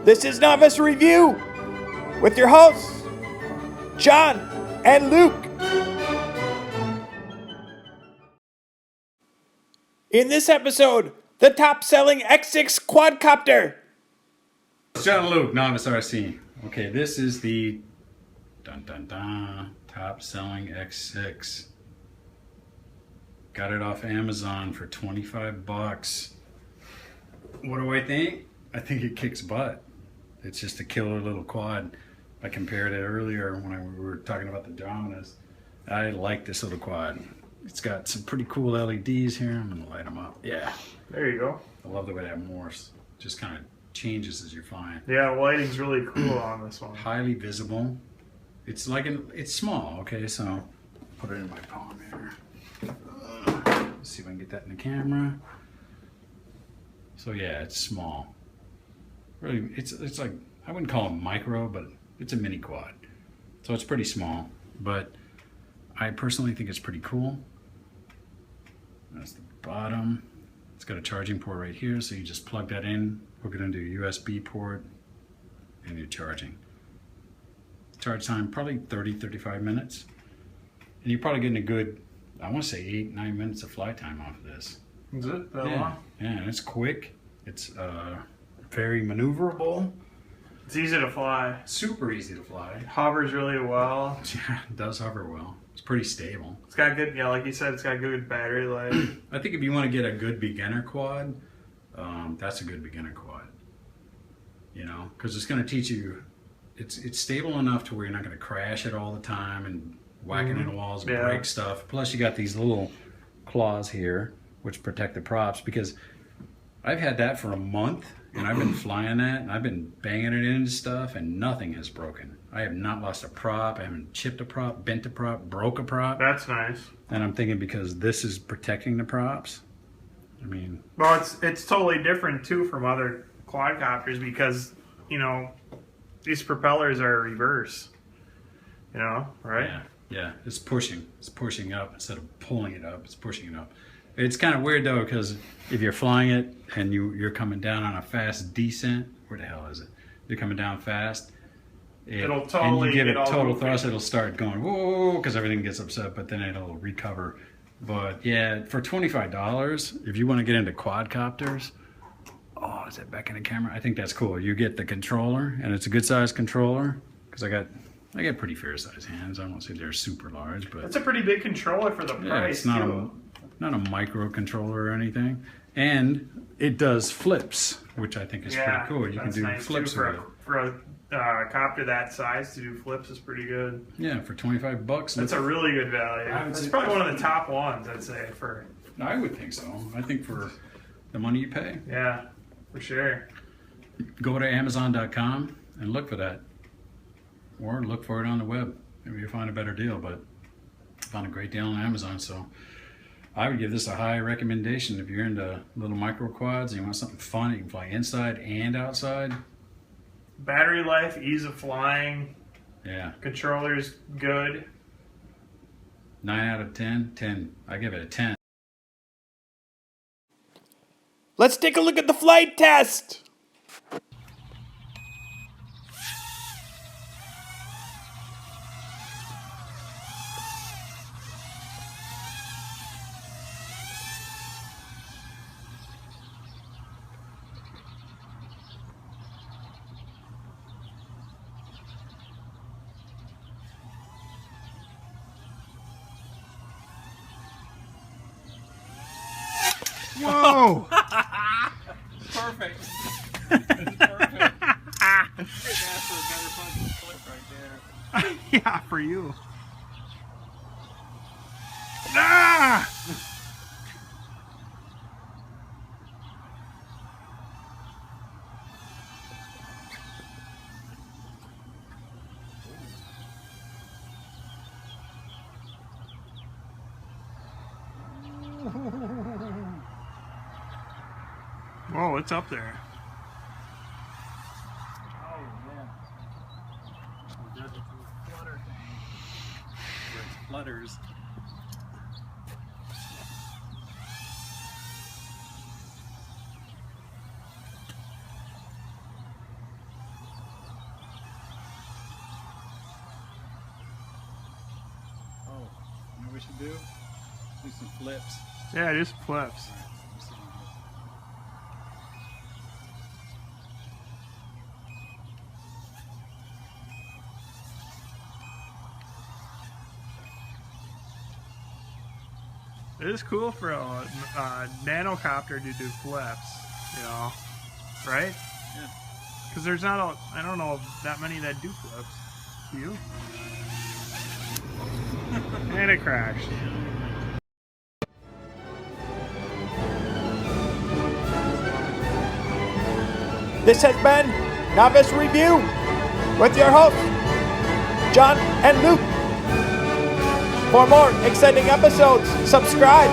This is Novice Review with your hosts, John and Luke. In this episode, the top-selling X6 Quadcopter. John and Luke, Novice RC. Okay, this is the top-selling X6. Got it off Amazon for 25 bucks. What do I think? I think it kicks butt. It's just a killer little quad. I compared it earlier when we were talking about the Dominus. I like this little quad. It's got some pretty cool LEDs here. I'm gonna light them up. Yeah. There you go. I love the way that morphs. Just kind of changes as you're flying. Yeah, lighting's really cool on this one. Highly visible. It's like it's small. Okay, so put it in my palm here. Let's see if I can get that in the camera. So yeah, it's small. Really, it's like, I wouldn't call it micro, but it's a mini quad. So it's pretty small, but I personally think it's pretty cool. That's the bottom. It's got a charging port right here, so you just plug that in, hook it into a USB port, and you're charging. Charge time, probably 30-35 minutes. And you're probably getting a good, I want to say 8-9 minutes of flight time off of this. Is it that Yeah, long? yeah, and it's quick. It's very maneuverable. It's easy to fly. Super easy to fly. It hovers really well. Yeah, it does hover well. It's pretty stable. It's got good, yeah, like you said, it's got good battery life. I think if you want to get a good beginner quad, that's a good beginner quad. You know, because it's going to teach you, it's stable enough to where you're not going to crash it all the time and whack it into walls and break stuff. Plus you got these little claws here, which protect the props, because I've had that for a month and I've been flying that and I've been banging it into stuff and nothing has broken. I have not lost a prop. I haven't chipped a prop, bent a prop, broke a prop. That's nice. And I'm thinking because this is protecting the props. I mean, Well, it's totally different too from other quadcopters because, you know, these propellers are reverse. You know, right? yeah, it's pushing. It's pushing up instead of pulling it up. It's pushing it up. It's kind of weird though, because if you're flying it and you're coming down on a fast descent, where the hell is it? You're coming down fast. It'll totally and you give it get all total goofy. thrust, it'll start going whoa, because everything gets upset, but then it'll recover. But yeah, for $25, if you want to get into quadcopters, oh, is that back in the camera? I think that's cool. You get the controller, and it's a good size controller, because I got pretty fair size hands. I won't say they're super large, but It's a pretty big controller for the price. yeah, it's not a micro controller or anything. And it does flips, which I think is pretty cool. You can do nice flips too, with it. for a copter that size to do flips is pretty good. Yeah, for 25 bucks. That's a really good value. It's probably one of the top ones, I'd say, for. I would think so. I think for the money you pay. Yeah, for sure. Go to Amazon.com and look for that. Or look for it on the web. Maybe you'll find a better deal, but I found a great deal on Amazon, so I would give this a high recommendation if you're into little micro quads and you want something fun. You can fly inside and outside. Battery life, ease of flying. Yeah. Controller's good. 9 out of 10. 10. I give it a 10. Let's take a look at the flight test. Whoa! Perfect. It's perfect. Couldn't ask for a better fucking clip right there. Yeah, for you. Ah! Whoa, it's up there. Oh, yeah. That's a flutter thing. Where it flutters. we should do? Do some flips. Yeah, just flips. It is cool for a nanocopter to do flips, you know, right? Yeah. Because there's not I don't know that many that do flips. Do you? And it crashed. This has been Novice Review with your hosts, John and Luke. For more exciting episodes, subscribe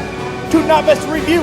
to Novice Review.